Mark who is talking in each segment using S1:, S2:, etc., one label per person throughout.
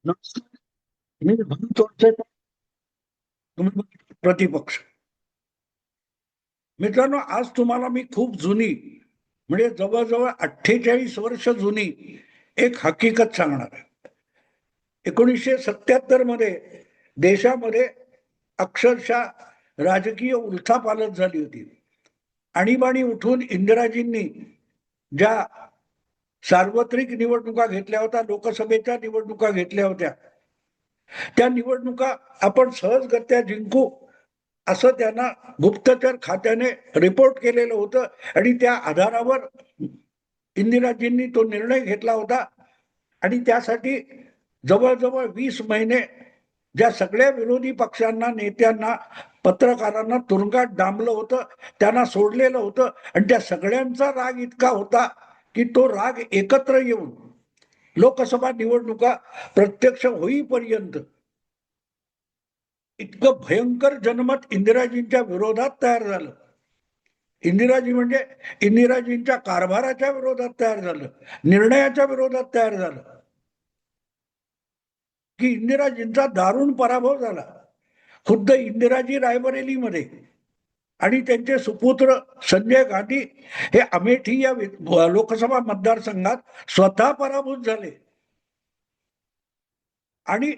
S1: नमस्कार. मी म्हणतोय तुम्ही प्रतिपक्ष. मित्रांनो, आज तुम्हाला मी खूप जुनी, म्हणजे जवळजवळ 48 वर्ष जुनी एक हकीकत सांगणार आहे. 1977 मध्ये देशामध्ये अक्षरशः राजकीय उलथापालथ झाली होती. आणीबाणी उठून इंदिराजींनी ज्या सार्वत्रिक निवडणुका घेतल्या होत्या, लोकसभेच्या निवडणुका घेतल्या होत्या, त्या निवडणुका आपण सहजगत्या जिंकू असं त्यांना गुप्तचर खात्याने रिपोर्ट केलेलं होतं. आणि त्या आधारावर इंदिराजींनी तो निर्णय घेतला होता. आणि त्यासाठी जवळजवळ 20 महिने ज्या सगळ्या विरोधी पक्षांना, नेत्यांना, पत्रकारांना तुरुंगात डांबलं होतं, त्यांना सोडलेलं होतं. आणि त्या सगळ्यांचा राग इतका होता की तो राग एकत्र येऊन लोकसभा निवडणुका प्रत्यक्ष होईपर्यंत इतकं भयंकर जनमत इंदिराजींच्या विरोधात तयार झालं. इंदिराजी म्हणजे इंदिराजींच्या कारभाराच्या विरोधात तयार झालं, निर्णयाच्या विरोधात तयार झालं, की इंदिराजींचा दारुण पराभव झाला. खुद्द इंदिराजी रायबरेलीमध्ये आणि त्यांचे सुपुत्र संजय गांधी हे अमेठी या लोकसभा मतदारसंघात स्वतः पराभूत झाले. आणि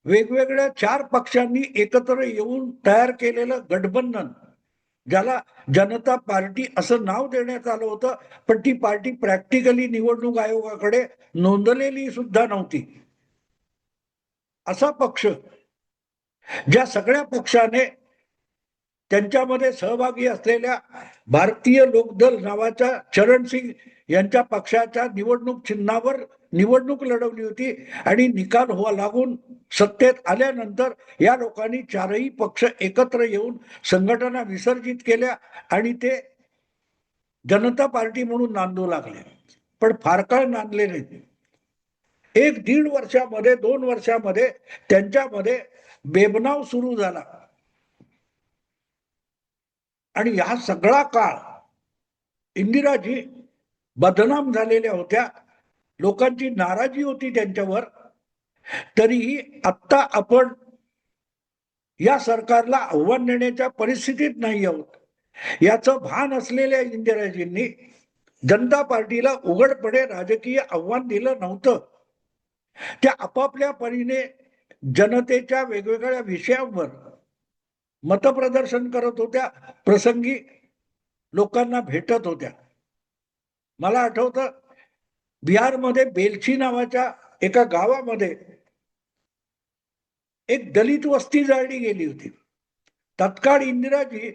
S1: वेगवेगळ्या 4 पक्षांनी एकत्र येऊन तयार केलेलं गठबंधन, ज्याला जनता पार्टी असं नाव देण्यात आलं होतं, पण ती पार्टी प्रॅक्टिकली निवडणूक आयोगाकडे नोंदलेली सुद्धा नव्हती. असा पक्ष, ज्या सगळ्या पक्षाने त्यांच्यामध्ये सहभागी असलेल्या भारतीय लोकदल नावाच्या चरणसिंग यांच्या पक्षाच्या निवडणूक चिन्हावर निवडणूक लढवली होती. आणि निकाल लागून सत्तेत आल्यानंतर या लोकांनी 4ही पक्ष एकत्र येऊन संघटना विसर्जित केल्या आणि ते जनता पार्टी म्हणून नांदू लागले. पण फार काळ नांदले नाही. 1-1.5 वर्षामध्ये, 2 वर्षामध्ये त्यांच्यामध्ये बेबनाव सुरू झाला. आणि हा सगळा काळ इंदिराजी बदनाम झालेल्या होत्या. लोकांची नाराजी होती त्यांच्यावर. तरीही आत्ता आपण या सरकारला आव्हान देण्याच्या परिस्थितीत नाही आहोत. याचं भान असलेल्या इंदिराजींनी जनता पार्टीला उघडपणे राजकीय आव्हान दिलं नव्हतं. त्या आपापल्या परीने जनतेच्या वेगवेगळ्या विषयांवर मतप्रदर्शन करत होत्या, प्रसंगी लोकांना भेटत होत्या. मला आठवतं, बिहारमध्ये बेलछी नावाच्या एका गावामध्ये एक दलित वस्ती जाळली गेली होती. तत्काळ इंदिराजी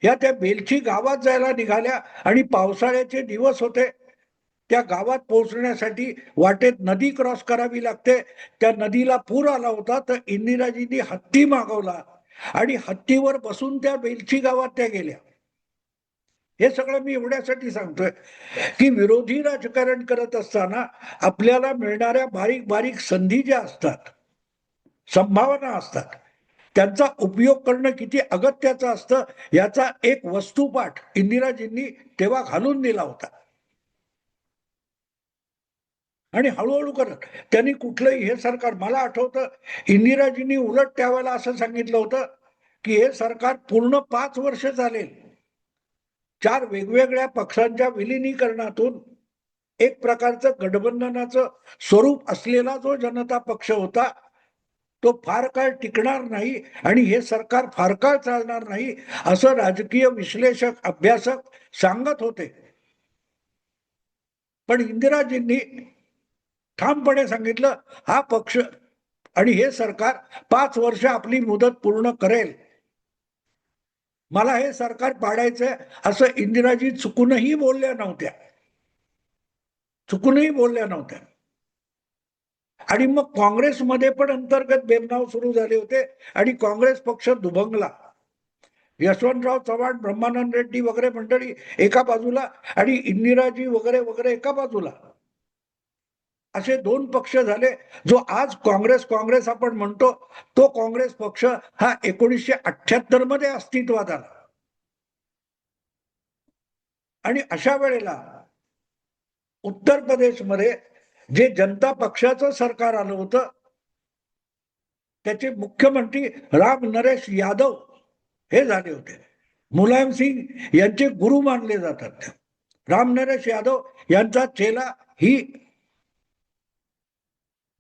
S1: या त्या बेलछी गावात जायला निघाल्या. आणि पावसाळ्याचे दिवस होते. त्या गावात पोहोचण्यासाठी वाटेत नदी क्रॉस करावी लागते. त्या नदीला पूर आला होता, तर इंदिराजींनी हत्ती मागवला आणि हत्तीवर बसून त्या बेलछी गावात त्या गेल्या. हे सगळं मी एवढ्यासाठी सांगतोय की विरोधी राजकारण करत असताना आपल्याला मिळणाऱ्या बारीक बारीक संधी ज्या असतात, संभावना असतात, त्यांचा उपयोग करणं किती अगत्याचं असतं याचा एक वस्तुपाठ इंदिराजींनी तेव्हा घालून दिला होता. आणि हळूहळू करत त्यांनी कुठलंही, हे सरकार, मला आठवतं इंदिराजींनी उलट त्यावेळेला असं सांगितलं होतं की हे सरकार पूर्ण 5 वर्ष चालेल. 4 वेगवेगळ्या पक्षांच्या विलिनीकरणातून एक प्रकारचं गठबंधनाचं स्वरूप असलेला जो जनता पक्ष होता, तो फार काळ टिकणार नाही आणि हे सरकार फार काळ चालणार नाही, असं राजकीय विश्लेषक, अभ्यासक सांगत होते. पण इंदिराजींनी ठामपणे सांगितलं, हा पक्ष आणि हे सरकार 5 वर्ष आपली मुदत पूर्ण करेल. मला हे सरकार पाडायचंय असं इंदिराजी चुकूनही बोलल्या नव्हत्या. चुकूनही बोलल्या नव्हत्या. आणि मग काँग्रेसमध्ये पण अंतर्गत बेबनाव सुरू झाले होते आणि काँग्रेस पक्ष दुभंगला. यशवंतराव चव्हाण, ब्रह्मानंद रेड्डी वगैरे मंडळी एका बाजूला आणि इंदिराजी वगैरे वगैरे एका बाजूला, असे 2 पक्ष झाले. जो आज काँग्रेस काँग्रेस आपण म्हणतो, तो काँग्रेस पक्ष हा 1978 मध्ये अस्तित्वात आला. आणि अशा वेळेला उत्तर प्रदेशमध्ये जे जनता पक्षाचं सरकार आलं होतं, त्याचे मुख्यमंत्री राम नरेश यादव हे झाले होते. मुलायम सिंग यांचे गुरु मानले जातात. राम नरेश यादव यांचा चेला ही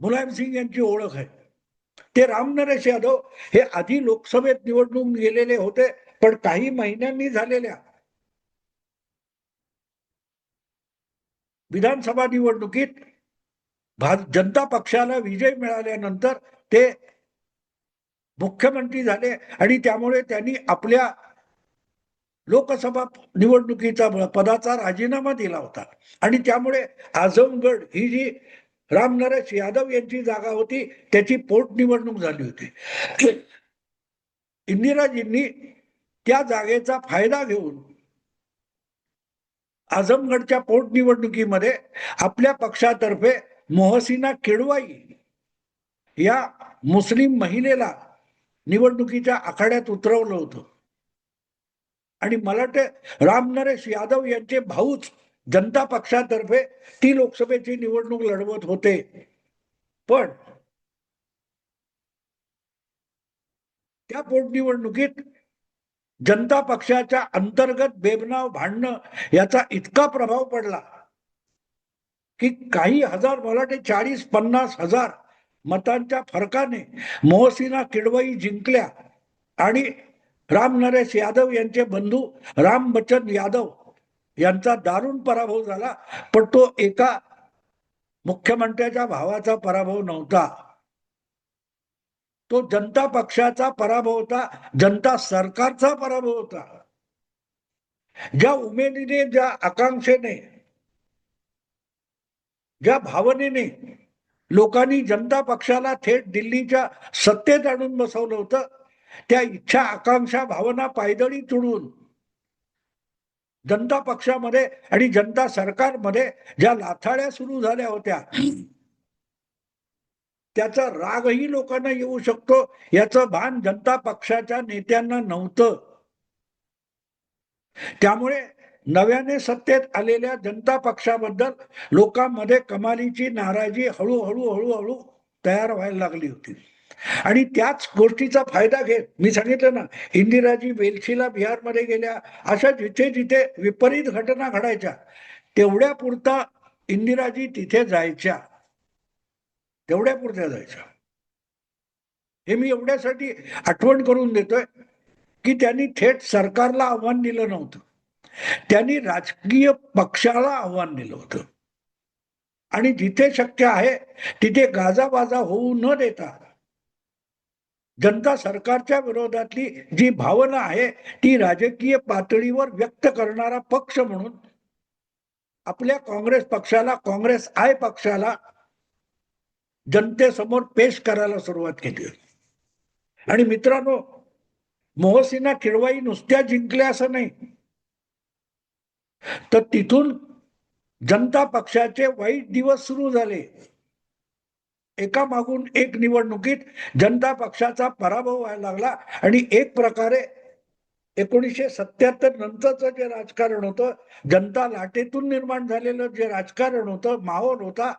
S1: मुलायम सिंग यांची ओळख आहे. ते राम नरेश यादव हे आधी लोकसभेत निवडणूक गेलेले होते, पण काही महिन्यांनी झालेल्या विधानसभा निवडणुकीत जनता पक्षाला विजय मिळाल्यानंतर ते मुख्यमंत्री झाले आणि त्यामुळे त्यांनी आपल्या लोकसभा निवडणुकीचा पदाचा राजीनामा दिला होता. आणि त्यामुळे आझमगड ही जी राम नरेश यादव यांची जागा होती त्याची पोटनिवडणूक झाली होती. इंदिराजींनी त्या जागेचा फायदा घेऊन आझमगडच्या पोटनिवडणुकीमध्ये आपल्या पक्षातर्फे मोहसिना किडवाई या मुस्लिम महिलेला निवडणुकीच्या आखाड्यात उतरवलं होतं. आणि मला वाटतं राम नरेश यादव यांचे भाऊच जनता पक्षातर्फे ती लोकसभेची निवडणूक लढवत होते. पण त्या पोटनिवडणुकीत जनता पक्षाच्या अंतर्गत बेबनाव भांडणं याचा इतका प्रभाव पडला की काही हजार, मला वाटते 40-50 हजार मतांच्या फरकाने मोहसिना किडवाई जिंकल्या आणि राम नरेश यादव यांचे बंधू राम बच्चन यादव यांचा दारुण पराभव झाला. पण तो एका मुख्यमंत्र्याच्या भावाचा पराभव नव्हता, तो जनता पक्षाचा पराभव होता, जनता सरकारचा पराभव होता. ज्या उमेदीने, ज्या आकांक्षेने, ज्या भावनेने लोकांनी जनता पक्षाला थेट दिल्लीच्या सत्तेत आणून बसवलं होतं, त्या इच्छा, आकांक्षा, भावना पायदळी तुडून जनता पक्षामध्ये आणि जनता सरकारमध्ये ज्या लाथाळ्या सुरू झाल्या होत्या, त्याचा रागही लोकांना येऊ शकतो याचं भान जनता पक्षाच्या नेत्यांना नव्हतं. त्यामुळे नव्याने सत्तेत आलेल्या जनता पक्षाबद्दल लोकांमध्ये कमालीची नाराजी हळूहळू हळूहळू तयार व्हायला लागली होती. आणि त्याच गोष्टीचा फायदा घेत मी सांगितलं ना, इंदिराजी वेलशीला बिहारमध्ये गेल्या, अशा जिथे जिथे विपरीत घटना घडायच्या तेवढ्या पुरता इंदिराजी तिथे जायच्या, तेवढ्या पुरत्या जायच्या. हे मी एवढ्यासाठी आठवण करून देतोय की त्यांनी थेट सरकारला आव्हान दिलं नव्हतं, त्यांनी राजकीय पक्षाला आव्हान दिलं होतं. आणि जिथे शक्य आहे तिथे गाजावाजा होऊ न देता जनता सरकारच्या विरोधातली जी भावना आहे ती राजकीय पातळीवर व्यक्त करणारा पक्ष म्हणून आपल्या काँग्रेस पक्षाला, काँग्रेस आय पक्षाला जनतेसमोर पेश करायला सुरुवात केली. आणि मित्रांनो, मोहसिना किडवाई नुसत्या जिंकल्या असं नाही, तर तिथून जनता पक्षाचे वाईट दिवस सुरू झाले. एका मागून एक निवडणुकीत जनता पक्षाचा पराभव व्हायला लागला आणि एक प्रकारे 1977 नंतरचं जे राजकारण होतं, जनता लाटेतून निर्माण झालेलं जे राजकारण होतं, माहोल होता,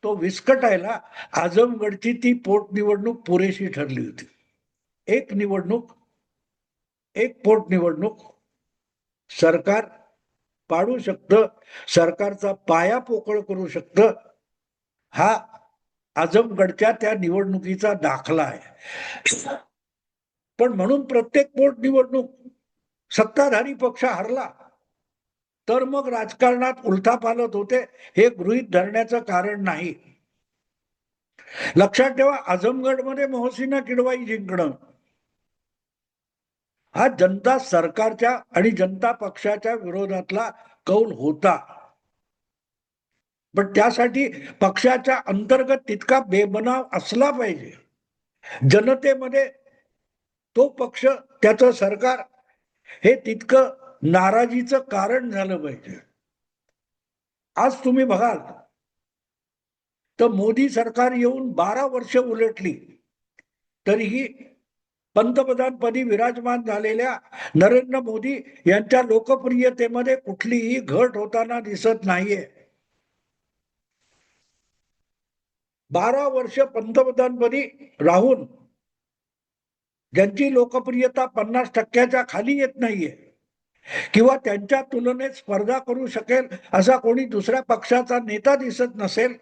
S1: तो विस्कटायला आझमगडची ती पोटनिवडणूक पुरेशी ठरली होती. एक निवडणूक, एक पोटनिवडणूक सरकार पाडू शकतं, सरकारचा पाया पोकळ करू शकतं, हा आझमगडच्या त्या निवडणुकीचा दाखला आहे. पण म्हणून प्रत्येक पोटनिवडणूक सत्ताधारी पक्ष हरला तर मग राजकारणात उलथापालथ होते हे गृहीत धरण्याचं कारण नाही. लक्षात ठेवा, आझमगडमध्ये मोहसिना किडवाई जिंकणं हा जनता सरकारच्या आणि जनता पक्षाच्या विरोधातला कौल होता. पण त्यासाठी पक्षाच्या अंतर्गत तितका बेबनाव असला पाहिजे, जनतेमध्ये तो पक्ष, त्याचं सरकार हे तितकं नाराजीचं कारण झालं पाहिजे. आज तुम्ही बघाल तर मोदी सरकार येऊन 12 वर्ष उलटली तरीही पंतप्रधानपदी विराजमान झालेल्या नरेंद्र मोदी यांच्या लोकप्रियतेमध्ये कुठलीही घट होताना दिसत नाहीये. 12 वर्ष पंतप्रधानपदी राहून ज्यांची लोकप्रियता 50% खाली येत नाहीये किंवा त्यांच्या तुलनेत स्पर्धा करू शकेल असा कोणी दुसऱ्या पक्षाचा नेता दिसत नसेल,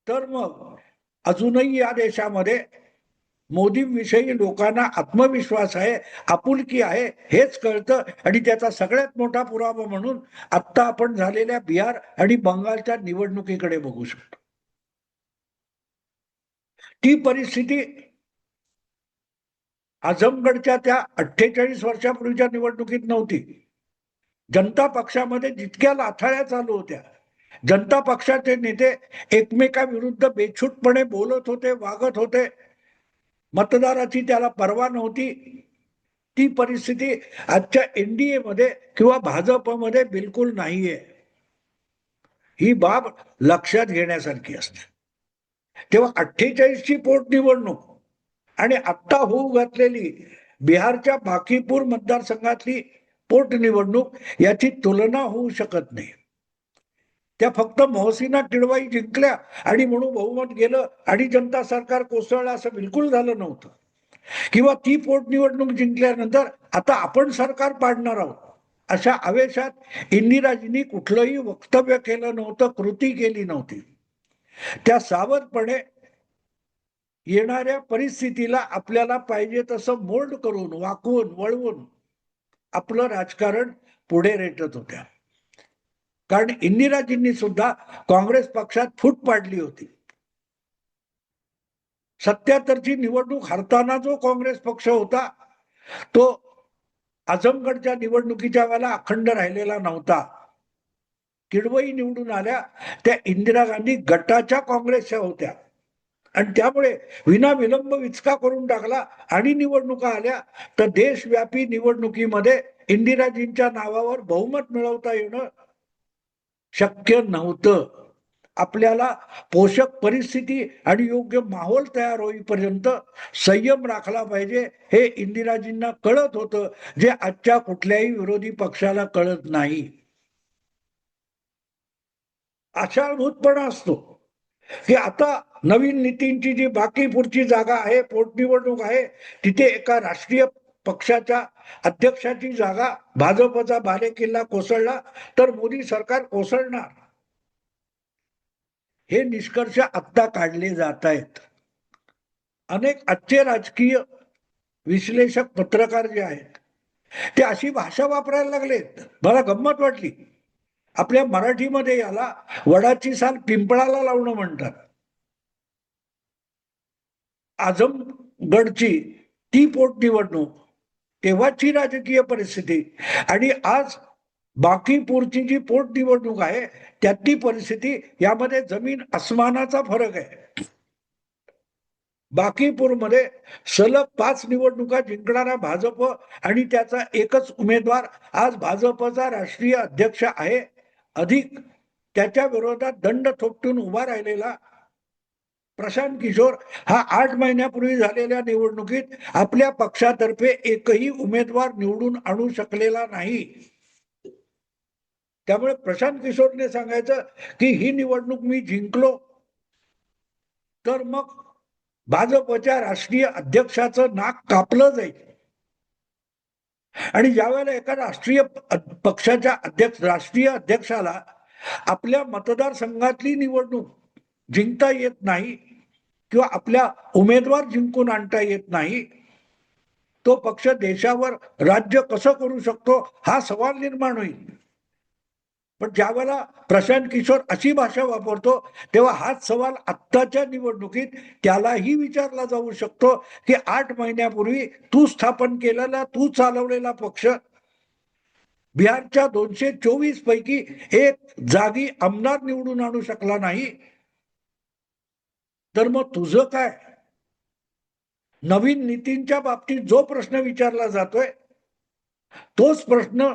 S1: तर मग अजूनही या देशामध्ये मोदींविषयी लोकांना आत्मविश्वास आहे, आपुलकी आहे हेच कळतं. आणि त्याचा सगळ्यात मोठा पुरावा म्हणून आता आपण झालेल्या बिहार आणि बंगालच्या निवडणुकीकडे बघू शकतो. ती परिस्थिती आझमगडच्या त्या 48 वर्षापूर्वीच्या निवडणुकीत नव्हती. जनता पक्षामध्ये जितक्या लाथाळ्या चालू होत्या, जनता पक्षाचे नेते एकमेकाविरुद्ध बेछूटपणे बोलत होते, वागत होते, मतदाराची त्याला पर्वा नव्हती, ती परिस्थिती आजच्या एनडीए मध्ये किंवा भाजपमध्ये बिलकुल नाहीये. ही बाब लक्षात घेण्यासारखी असते. तेव्हा 48ची पोटनिवडणूक आणि आत्ता होऊ घातलेली बिहारच्या बाकीपूर मतदारसंघातली पोटनिवडणूक याची तुलना होऊ शकत नाही. त्या फक्त मोहसिना किडवाई जिंकल्या आणि म्हणून बहुमत गेलं आणि जनता सरकार कोसळलं असं बिलकुल झालं नव्हतं. किंवा ती पोटनिवडणूक जिंकल्यानंतर आता आपण सरकार पाडणार आहोत अशा आवेशात इंदिराजींनी कुठलंही वक्तव्य केलं नव्हतं, कृती केली नव्हती. त्या सावधपणे येणाऱ्या परिस्थितीला आपल्याला पाहिजे तसं मोल्ड करून, वाकवून, वळवून आपलं राजकारण पुढे रेटत होत्या. कारण इंदिराजींनी सुद्धा काँग्रेस पक्षात फूट पाडली होती. 77ची निवडणूक हरताना जो काँग्रेस पक्ष होता तो आझमगडच्या निवडणुकीच्या वेळेला अखंड राहिलेला नव्हता. किडवई निवडून आल्या त्या इंदिरा गांधी गटाच्या काँग्रेसच्या होत्या आणि त्यामुळे विनाविलंब विचका करून टाकला आणि निवडणुका आल्या तर देशव्यापी निवडणुकीमध्ये इंदिराजींच्या नावावर बहुमत मिळवता येणं शक्य नव्हतं. आपल्याला पोषक परिस्थिती आणि योग्य माहोल तयार होईपर्यंत संयम राखला पाहिजे हे इंदिराजींना कळत होतं, जे आजच्या कुठल्याही विरोधी पक्षाला कळत नाही. आशाभूतपणा असतो की आता नवीन नीतींची जी बाकी पुढची जागा आहे, पोटनिवडणूक आहे, तिथे एका राष्ट्रीय पक्षाच्या अध्यक्षाची जागा भाजपचा बालेकिल्ला कोसळला तर मोदी सरकार कोसळणार, हे निष्कर्ष आत्ता काढले जात आहेत. अनेक आजचे राजकीय विश्लेषक, पत्रकार जे आहेत ते अशी भाषा वापरायला लागलेत. मला गंमत वाटली. आपल्या मराठीमध्ये याला वडाची साल पिंपळाला लावणं म्हणतात. आझमगडची ती पोटनिवडणूक, तेव्हाची राजकीय परिस्थिती आणि आज बाकीपूरची जी पोटनिवडणूक आहे त्यातली परिस्थिती, यामध्ये जमीन आसमानाचा फरक आहे. बाकीपूरमध्ये सलग 5 निवडणुका जिंकणारा भाजप आणि त्याचा एकच उमेदवार आज भाजपचा राष्ट्रीय अध्यक्ष आहे, अधिक त्याच्या विरोधात दंड थोपटून उभा राहिलेला प्रशांत किशोर हा 8 महिन्यापूर्वी झालेल्या निवडणुकीत आपल्या पक्षातर्फे एकही उमेदवार निवडून आणू शकलेला नाही. त्यामुळे प्रशांत किशोरने सांगायचं की ही निवडणूक मी जिंकलो तर मग भाजपच्या राष्ट्रीय अध्यक्षाचं नाक कापलं जाईल. आणि ज्यावेळेला एका राष्ट्रीय पक्षाच्या राष्ट्रीय अध्यक्षाला आपल्या मतदारसंघातली निवडणूक जिंकता येत नाही किंवा आपल्या उमेदवार जिंकून आणता येत नाही, तो पक्ष देशावर राज्य कसं करू शकतो हा सवाल निर्माण होईल. पण ज्यावेळेला प्रशांत किशोर अशी भाषा वापरतो तेव्हा हाच सवाल आत्ताच्या निवडणुकीत त्यालाही विचारला जाऊ शकतो की 8 महिन्यापूर्वी तू स्थापन केलेला, तू चालवलेला पक्ष बिहारच्या 224 पैकी 1 जागी आमदार निवडून आणू शकला नाही, तर मग तुझं काय? नवीन नीतींच्या बाबतीत जो प्रश्न विचारला जातोय तोच प्रश्न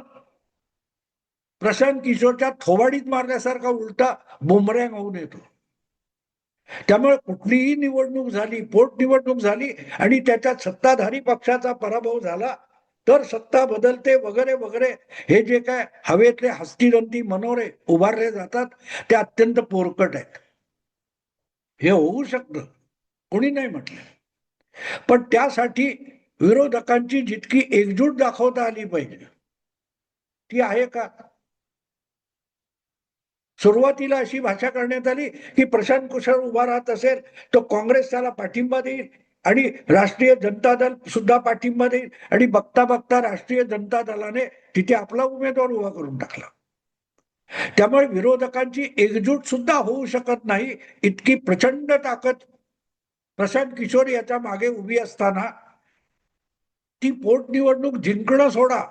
S1: प्रशांत किशोरच्या थोबाडीत मारल्यासारखा उलटा बुमरँग होऊन येतो. त्यामुळे कुठलीही निवडणूक झाली, पोटनिवडणूक झाली आणि त्याच्यात सत्ताधारी पक्षाचा पराभव झाला तर सत्ता बदलते वगैरे वगैरे, हे जे काय हवेतले हस्तिदंती मनोरे उभारले जातात ते अत्यंत पोरकट आहेत. हे होऊ शकतं, कोणी नाही म्हटलं. पण त्यासाठी विरोधकांची जितकी एकजूट दाखवता आली पाहिजे ती आहे का? सुरुवातीला अशी भाषा करण्यात आली की प्रशांत किशोर उभा राहत असेल तो काँग्रेस त्याला पाठिंबा देईल आणि राष्ट्रीय जनता दल सुद्धा पाठिंबा देईल आणि बघता बघता राष्ट्रीय जनता दलाने तिथे आपला उमेदवार उभा करून टाकला. त्यामुळे विरोधकांची एकजूट सुद्धा होऊ शकत नाही इतकी प्रचंड ताकद प्रशांत किशोर याच्या मागे उभी असताना ती पोटनिवडणूक जिंकणं सोडा,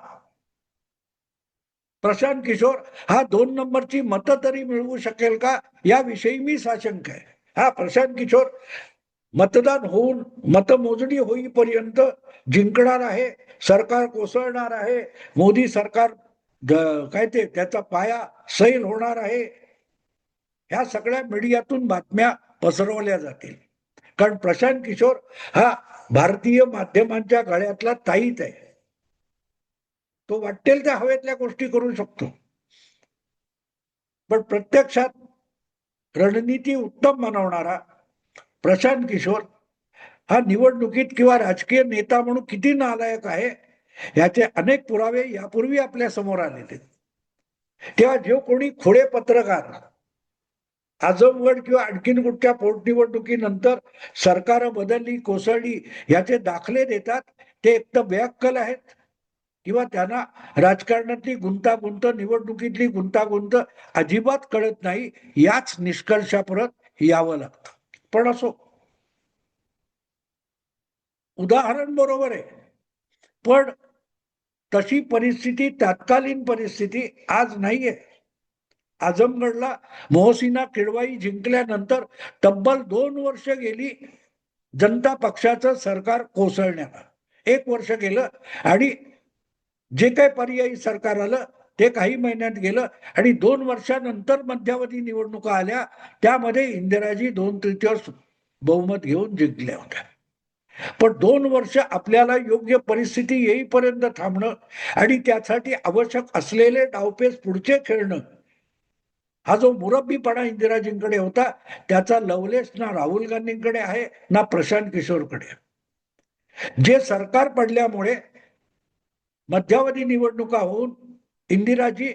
S1: प्रशांत किशोर हा 2 नंबरची मतं तरी मिळवू शकेल का याविषयी मी साशंक आहे. हा प्रशांत किशोर मतदान होऊन मतमोजणी होईपर्यंत जिंकणार आहे, सरकार कोसळणार आहे, मोदी सरकार काय ते त्याचा पाया सैल होणार आहे, ह्या सगळ्या मीडियातून बातम्या पसरवल्या जातील. कारण प्रशांत किशोर हा भारतीय माध्यमांच्या गळ्यातला ताईत आहे. तो वाटेल त्या हवेतल्या गोष्टी करू शकतो, पण प्रत्यक्षात रणनीती उत्तम बनवणारा प्रशांत किशोर हा निवडणुकीत किंवा राजकीय नेता म्हणून किती नालायक आहे याचे अनेक पुरावे यापूर्वी आपल्या समोर आलेले. तेव्हा जो कोणी खोडे पत्रकार आजमगड किंवा आणखीन कुठच्या पोटनिवडणुकीनंतर सरकार बदलली कोसळली याचे दाखले देतात ते एक तर बेअक्कल आहेत किंवा त्यांना राजकारणातली गुंतागुंत निवडणुकीतली गुंतागुंत अजिबात कळत नाही, याच निष्कर्षापर्यंत यावं लागतं. पण असो, उदाहरण बरोबर आहे, पण तशी परिस्थिती तत्कालीन परिस्थिती आज नाहीये. आजमगडला मोहसिना किडवाई जिंकल्यानंतर तब्बल 2 वर्ष गेली जनता पक्षाचं सरकार कोसळण्याला. 1 वर्ष गेलं आणि जे काही पर्यायी सरकार आलं ते काही महिन्यात गेलं आणि 2 वर्षानंतर मध्यावधी निवडणुका आल्या, त्यामध्ये इंदिराजी 2/3 बहुमत घेऊन जिंकल्या होत्या. पण 2 वर्ष आपल्याला योग्य परिस्थिती येईपर्यंत थांबणं आणि त्यासाठी आवश्यक असलेले डावपेच पुढचे खेळणं, हा जो मुरब्बीपणा इंदिराजींकडे होता त्याचा लवलेस ना राहुल गांधींकडे आहे ना प्रशांत किशोरकडे. जे सरकार पडल्यामुळे मध्यावधी निवडणुका होऊन इंदिराजी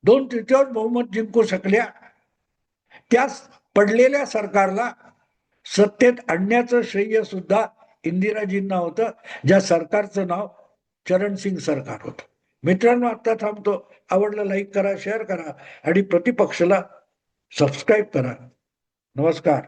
S1: 2/3 बहुमत जिंकू शकल्या, त्या पडलेल्या सरकारला सत्तेत आणण्याचं श्रेय सुद्धा इंदिराजींना होतं, ज्या सरकारचं नाव चरणसिंग सरकार होतं. मित्रांनो, आता थांबतो. आवडलं लाईक करा, शेअर करा आणि प्रतिपक्षला सबस्क्राईब करा. नमस्कार.